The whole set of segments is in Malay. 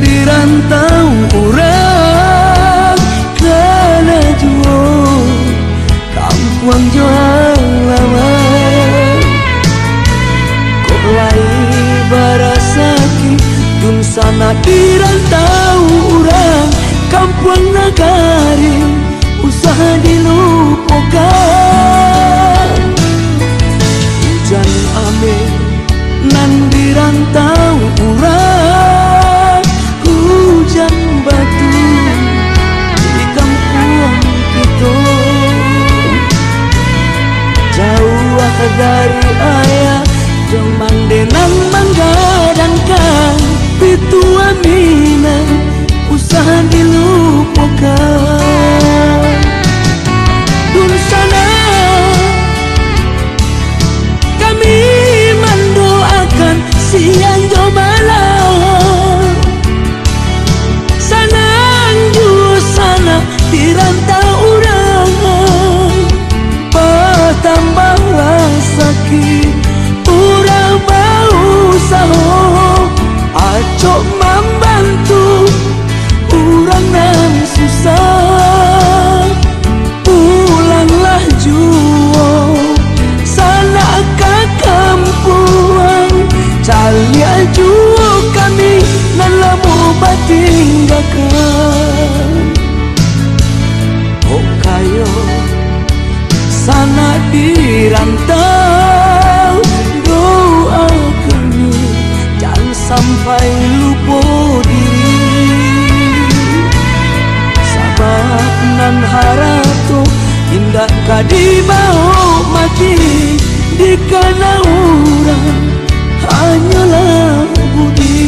dirantau orang kana juo kampung jual lama kok lai barasaki tun sana dirantau orang kampung nagari usaha dilupakan hujan ame nan dirantau orang hujan batu di kampung kita jauh dari ayah cuman denang menggadangkan pitu amina usaha dilupakan dun sana kami mendoakan siang jo malam sanang ju sana dirantau orang patambah sakit urang bau saho acok membantu urang nan susah pulanglah juo sana ke kampung calia juo kami nan lamu batinggakan oh kayo sana dirantau doa kami jangan sampai lupa diri sabab nan harato indah kadibau mati di kana urang hanyalah budi.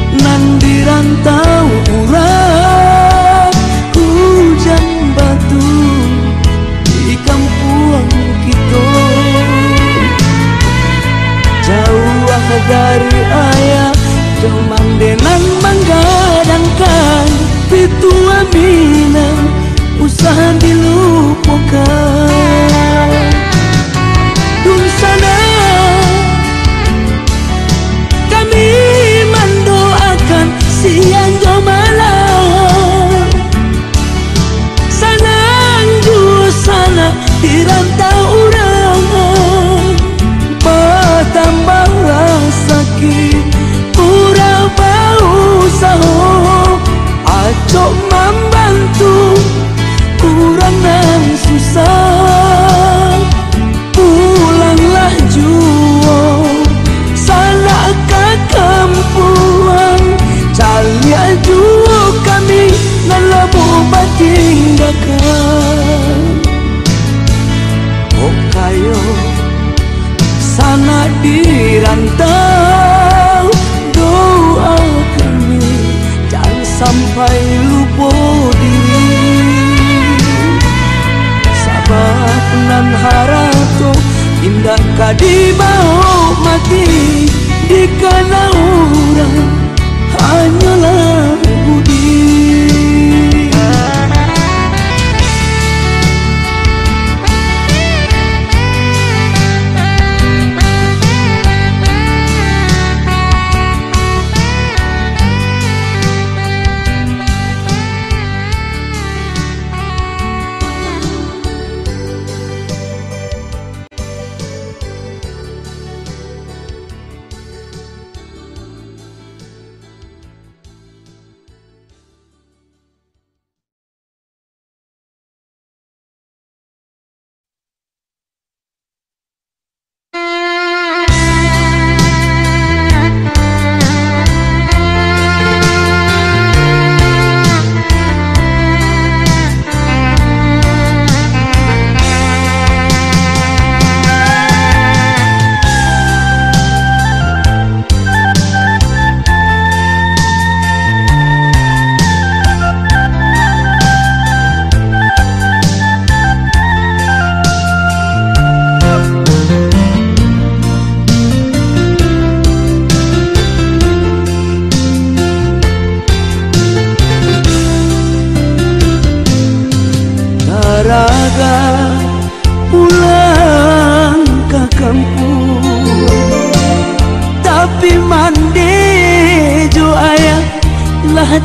Nan dirantau urang hujan batu di kampung kita jauh dari ayah cuman denang menggadangkan pitu amina usaha dilupakan dun sana siang jo malam sanang ju sana dirantau orang patambah sakit pura bau saho acok membantu kurang nan susah pulanglah juo sana ke kampung calia juo kami nan labu batinggakan oh kayo sana dirantau doa kami jangan sampai lupa diri sabab nan harato indah kadibau mati di kana urang hanyalah budi.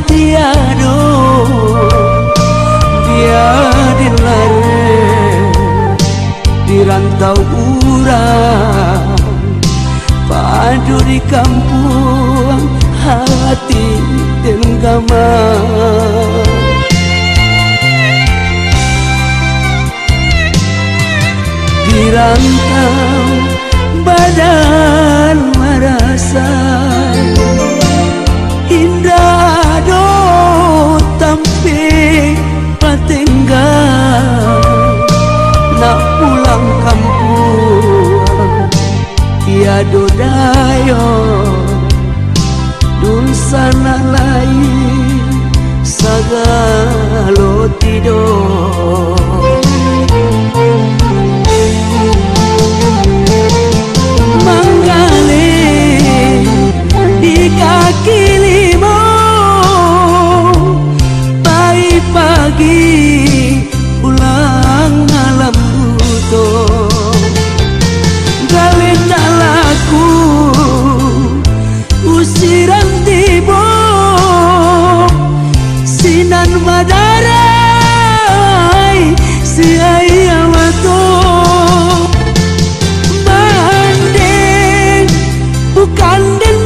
tiado biarin lare di rantau urang padu di kampung hati dan gamang di rantau badan merasa indah do tampi patinggal nak pulang kampung tiado dayo dun sana lain sagalo tidur kaki limo pagi pulang malam butuh galena laku usiran tibo sinan madarai si ayah wato banding bukan den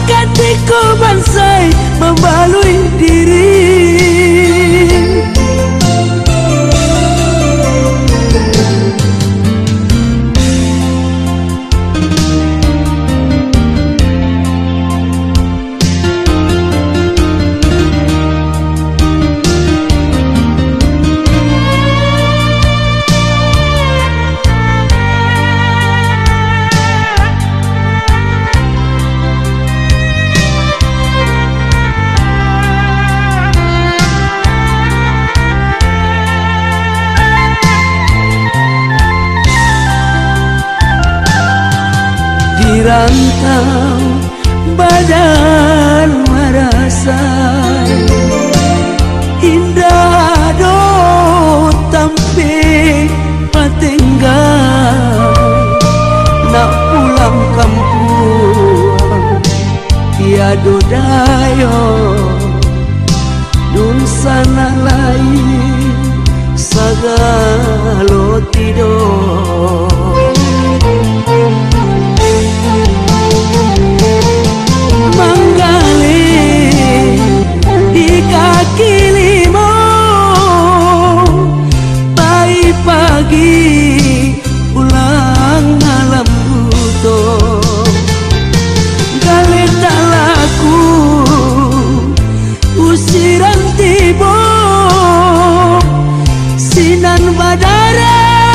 Katiku bansai membalui diri rantau badan merasa indah do tampi patinggal nak pulang kampung tiado dayo dun sana lain sagalo tidur kaki limo pagi pulang malam butuh galena laku usiran tibo sinan madarai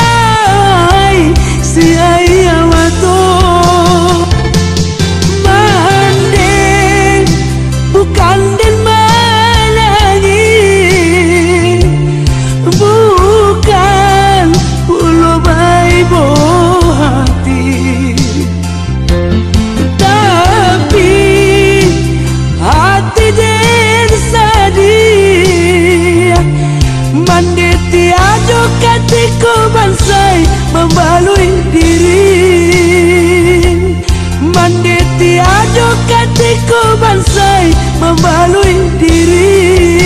si ayah wato banding bukan den katiku bansai membalui diri mandeti ado katiku bansai membalui diri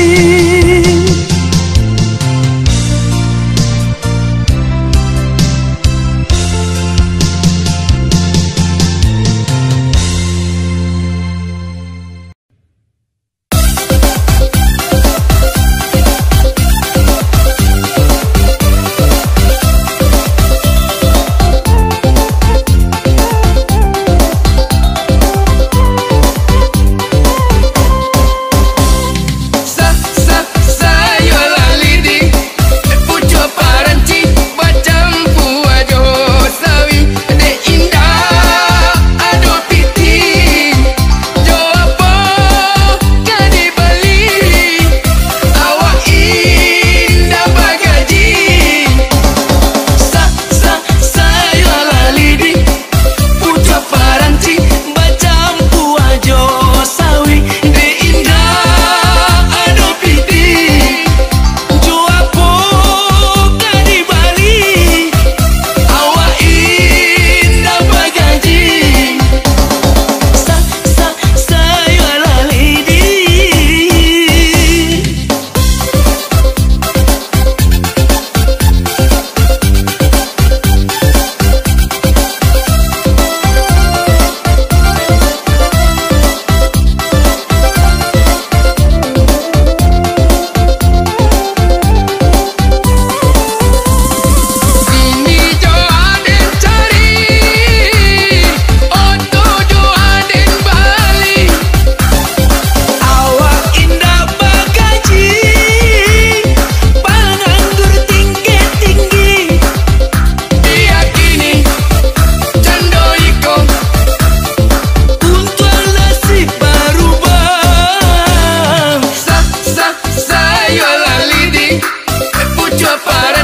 Coba